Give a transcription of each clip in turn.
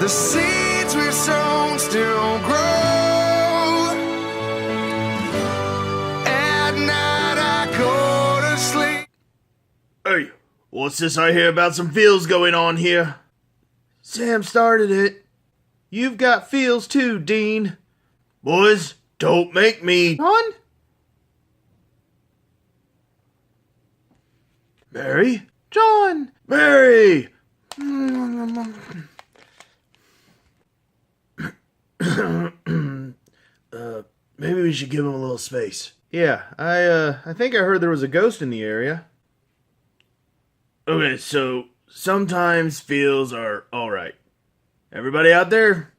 The seeds we've sown still grow. At night I go to sleep. Hey, what's this I hear about some feels going on here? Sam started it. You've got feels too, Dean. Boys, don't make me... John? Mary? John! Mary! Maybe we should give him a little space. Yeah, I think I heard there was a ghost in the area. Okay, so sometimes feels are alright. Everybody out there?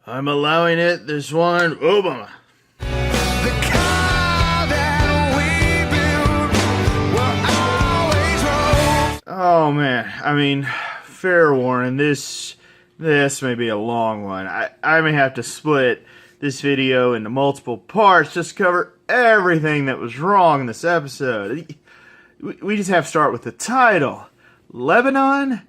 I'm allowing it this one. Obama. The car that we built will always roll. Oh man, I mean, fair warning, this may be a long one. I may have to split this video into multiple parts just to cover everything that was wrong in this episode. We just have to start with the title. Lebanon?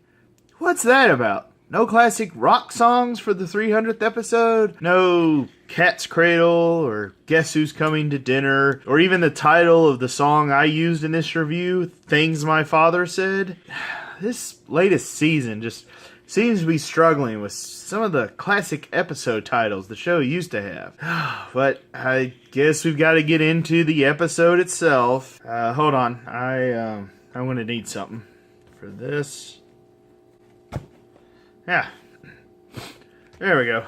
What's that about? No classic rock songs for the 300th episode? No Cat's Cradle or Guess Who's Coming to Dinner? Or even the title of the song I used in this review, Things My Father Said? This latest season just seems to be struggling with some of the classic episode titles the show used to have. But I guess we've got to get into the episode itself. Hold on, I'm gonna need something for this. Yeah, there we go.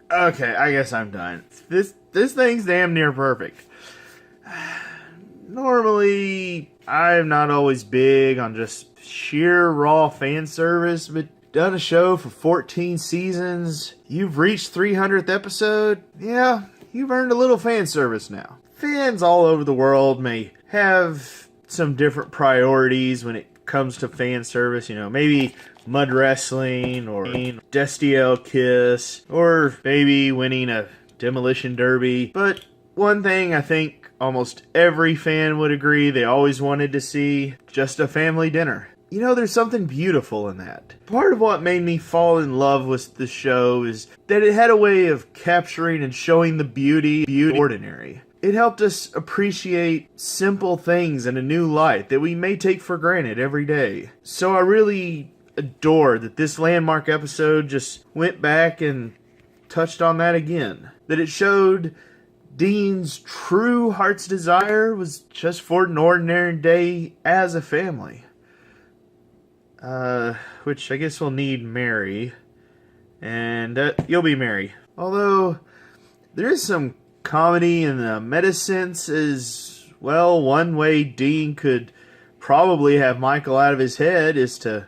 Okay, I guess I'm done. This thing's damn near perfect. Normally, I'm not always big on just sheer raw fan service, but done a show for 14 seasons, you've reached 300th episode, yeah, you've earned a little fan service now. Fans all over the world may have some different priorities when it comes to fan service, you know, maybe mud wrestling or Destiel Kiss or maybe winning a demolition derby. But one thing I think almost every fan would agree they always wanted to see, just a family dinner. You know, there's something beautiful in that. Part of what made me fall in love with the show is that it had a way of capturing and showing the beauty of the ordinary. It helped us appreciate simple things in a new light that we may take for granted every day. So I really adore that this landmark episode just went back and touched on that again. That it showed Dean's true heart's desire was just for an ordinary day as a family. Which I guess we'll need Mary. And you'll be Mary. Although, there is some comedy in the meta sense as well. One way Dean could probably have Michael out of his head is to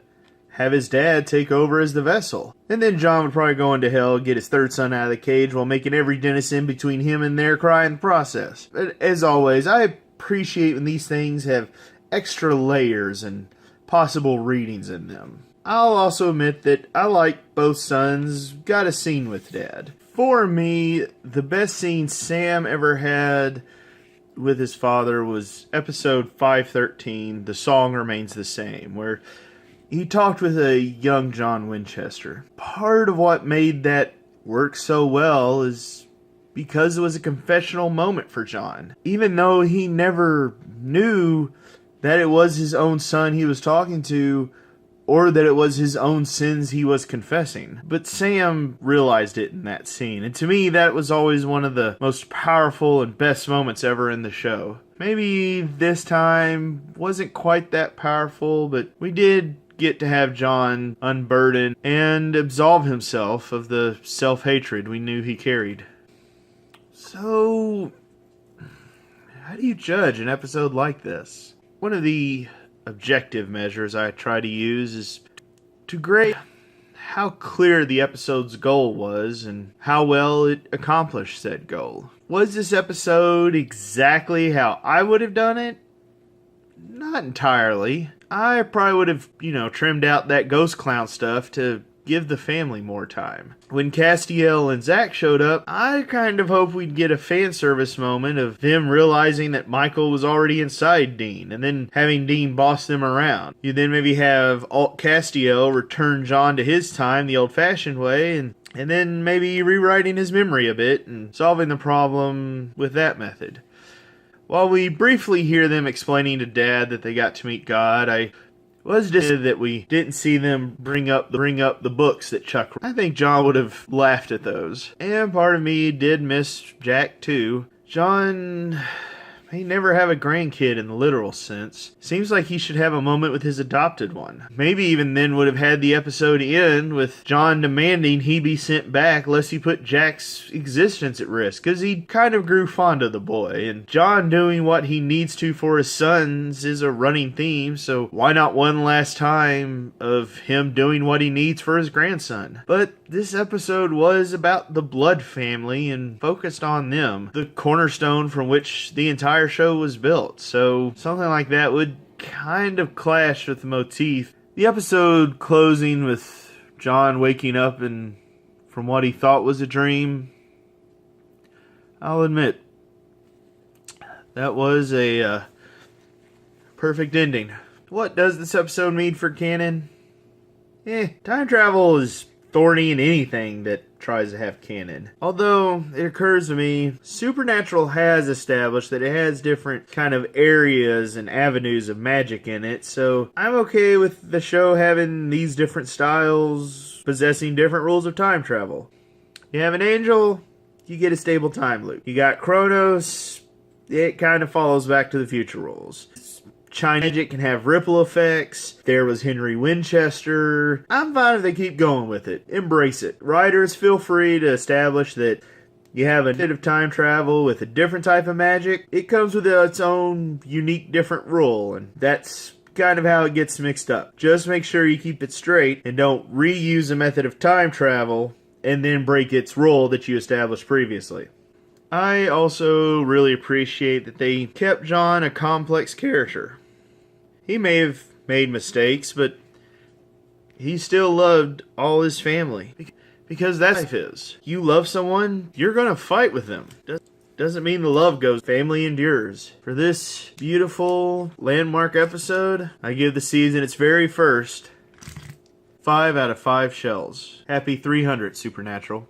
have his dad take over as the vessel. And then John would probably go into hell, get his third son out of the cage while making every denizen between him and there cry in the process. But as always, I appreciate when these things have extra layers and possible readings in them. I'll also admit that I like both sons got a scene with Dad. For me, the best scene Sam ever had with his father was episode 513, The Song Remains the Same, where he talked with a young John Winchester. Part of what made that work so well is because it was a confessional moment for John. Even though he never knew that it was his own son he was talking to, or that it was his own sins he was confessing. But Sam realized it in that scene, and to me that was always one of the most powerful and best moments ever in the show. Maybe this time wasn't quite that powerful, but we did get to have John unburden and absolve himself of the self-hatred we knew he carried. So, how do you judge an episode like this? One of the objective measures I try to use is to grade how clear the episode's goal was and how well it accomplished said goal. Was this episode exactly how I would have done it? Not entirely. I probably would have, trimmed out that ghost clown stuff to give the family more time. When Castiel and Zach showed up, I kind of hoped we'd get a fan service moment of them realizing that Michael was already inside Dean, and then having Dean boss them around. You then maybe have Alt Castiel return John to his time the old-fashioned way, and then maybe rewriting his memory a bit and solving the problem with that method. While we briefly hear them explaining to Dad that they got to meet God, I was disappointed that we didn't see them bring up the books that Chuck wrote. I think John would have laughed at those. And part of me did miss Jack too. John may never have a grandkid in the literal sense. Seems like he should have a moment with his adopted one. Maybe even then would have had the episode end with John demanding he be sent back lest he put Jack's existence at risk, because he kind of grew fond of the boy, and John doing what he needs to for his sons is a running theme, so why not one last time of him doing what he needs for his grandson? But this episode was about the Blood family and focused on them, the cornerstone from which the entire show was built, so something like that would kind of clash with the motif. The episode closing with John waking up and from what he thought was a dream, I'll admit, that was a perfect ending. What does this episode mean for canon? Time travel is thorny in anything that tries to have canon. Although, it occurs to me, Supernatural has established that it has different kind of areas and avenues of magic in it, so I'm okay with the show having these different styles, possessing different rules of time travel. You have an angel, you get a stable time loop. You got Kronos, it kind of follows Back to the Future rules. China magic can have ripple effects. There was Henry Winchester. I'm fine if they keep going with it. Embrace it. Writers, feel free to establish that you have a bit of time travel with a different type of magic. It comes with its own unique different rule, and that's kind of how it gets mixed up. Just make sure you keep it straight and don't reuse a method of time travel and then break its rule that you established previously. I also really appreciate that they kept John a complex character. He may have made mistakes, but he still loved all his family. Because that's life is. You love someone, you're gonna fight with them. Doesn't mean the love goes, family endures. For this beautiful landmark episode, I give the season its very first 5 out of 5 shells. Happy 300, Supernatural.